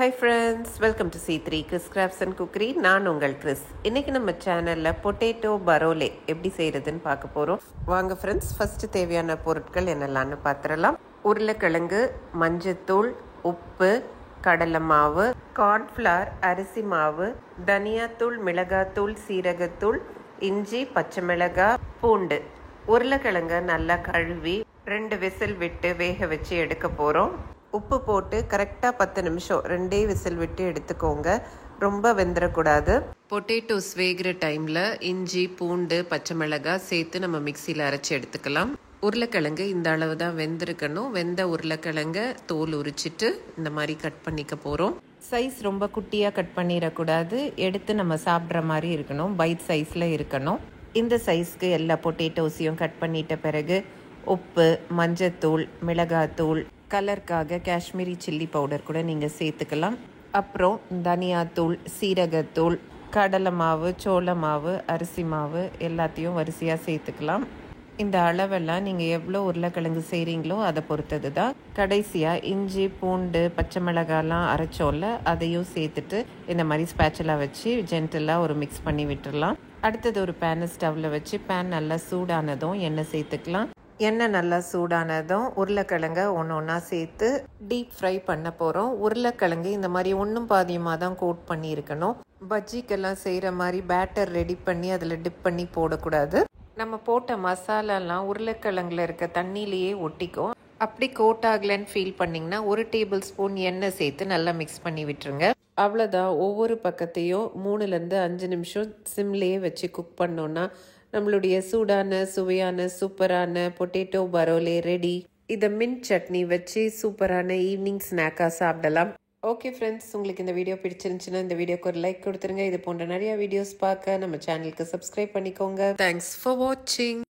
Hi friends, welcome to C3 Chris crafts and cookery. நான் உங்கள் Chris. இன்றைக்கி நம்ம சேனலில் பொட்டேட்டோ பரோலே எப்படி செய்கிறதுன்னு பார்க்க போகிறோம். வாங்க ஃப்ரெண்ட்ஸ், ஃபஸ்ட்டு தேவையான பொருட்கள் என்னெல்லாம்னு பார்த்துடலாம். உருளைக்கிழங்கு, மஞ்சத்தூள், உப்பு, கடலை மாவு, கார்ன்ஃப்ளவர், அரிசி மாவு, தனியாத்தூள், மிளகாத்தூள், சீரகத்தூள், இஞ்சி, பச்சை மிளகாய், பூண்டு. உருளைக்கிழங்கை நல்லா கழுவி 2 விசில் விட்டு வேக வச்சு எடுக்க போகிறோம். உப்பு போட்டு கரெக்டாக 10 நிமிஷம் 2 விசில் விட்டு எடுத்துக்கோங்க. ரொம்ப வெந்துடக்கூடாது. பொட்டேட்டோஸ் வேகிற டைமில் இஞ்சி, பூண்டு, பச்சை மிளகாய் சேர்த்து நம்ம மிக்சியில் அரைச்சி எடுத்துக்கலாம். உருளைக்கிழங்கு இந்த அளவு தான் வெந்திருக்கணும். வெந்த உருளைக்கிழங்கை தோல் உரிச்சிட்டு இந்த மாதிரி கட் பண்ணிக்க போகிறோம். சைஸ் ரொம்ப குட்டியாக கட் பண்ணிடக்கூடாது. எடுத்து நம்ம சாப்பிட்ற மாதிரி இருக்கணும். பைட் சைஸில் இருக்கணும். இந்த சைஸ்க்கு எல்லா பொட்டேட்டோஸையும் கட் பண்ணிட்ட பிறகு உப்பு, மஞ்சத்தூள், மிளகாத்தூள், கலருக்காக காஷ்மீரி சில்லி பவுடர் கூட நீங்கள் சேர்த்துக்கலாம். அப்புறம் தனியாத்தூள், சீரகத்தூள், கடலை மாவு, சோள மாவு, அரிசி மாவு எல்லாத்தையும் வரிசையாக சேர்த்துக்கலாம். இந்த அளவெல்லாம் நீங்கள் எவ்வளோ உருளைக்கிழங்கு செய்கிறீங்களோ அதை பொறுத்தது தான். கடைசியாக இஞ்சி, பூண்டு, பச்சை மிளகாலாம் அரைச்சோல்ல அதையும் சேர்த்துட்டு இந்த மாதிரி ஸ்பேச்சலாக வச்சு ஜென்டலாக ஒரு மிக்ஸ் பண்ணி விட்டுடலாம். அடுத்தது ஒரு பேனை ஸ்டவ்வில் வச்சு பேன் நல்லா சூடானதும் எண்ணெய் சேர்த்துக்கலாம். எண்ணெய் நல்லா சூடானதும் உருளைக்கிழங்கை ஒன்று ஒன்றா சேர்த்து டீப் ஃப்ரை பண்ண போகிறோம். உருளைக்கிழங்கு இந்த மாதிரி ஒன்றும் பாதியமாக தான் கோட் பண்ணி இருக்கணும். பஜ்ஜிக்கெல்லாம் செய்கிற மாதிரி பேட்டர் ரெடி பண்ணி அதில் டிப் பண்ணி போடக்கூடாது. நம்ம போட்ட மசாலாலாம் உருளைக்கிழங்குல இருக்க தண்ணியிலேயே ஒட்டிக்கும். அப்படி கோட் ஆகலைன்னு ஃபீல் பண்ணிங்கன்னா 1 டேபிள் ஸ்பூன் எண்ணெய் சேர்த்து நல்லா மிக்ஸ் பண்ணி விட்டுருங்க. அவ்வளோதான். ஒவ்வொரு பக்கத்தையும் 3லேருந்து 5 நிமிஷம் சிம்லேயே வச்சு குக் பண்ணோன்னா நம்மளுடைய சூடான, சுவையான, சூப்பரான பொட்டேட்டோ பரோலே ரெடி. இதை மின்ட் சட்னி வச்சு சூப்பரான ஈவினிங் ஸ்நாக்காக சாப்பிடலாம். ஓகே ஃப்ரெண்ட்ஸ், உங்களுக்கு இந்த வீடியோ பிடிச்சிருந்துச்சுன்னா இந்த வீடியோக்கு ஒரு லைக் கொடுத்துருங்க. இது போன்ற நிறைய வீடியோஸ் பார்க்க நம்ம சேனலுக்கு சப்ஸ்கிரைப் பண்ணிக்கோங்க. தேங்க்ஸ் ஃபார் வாட்சிங்.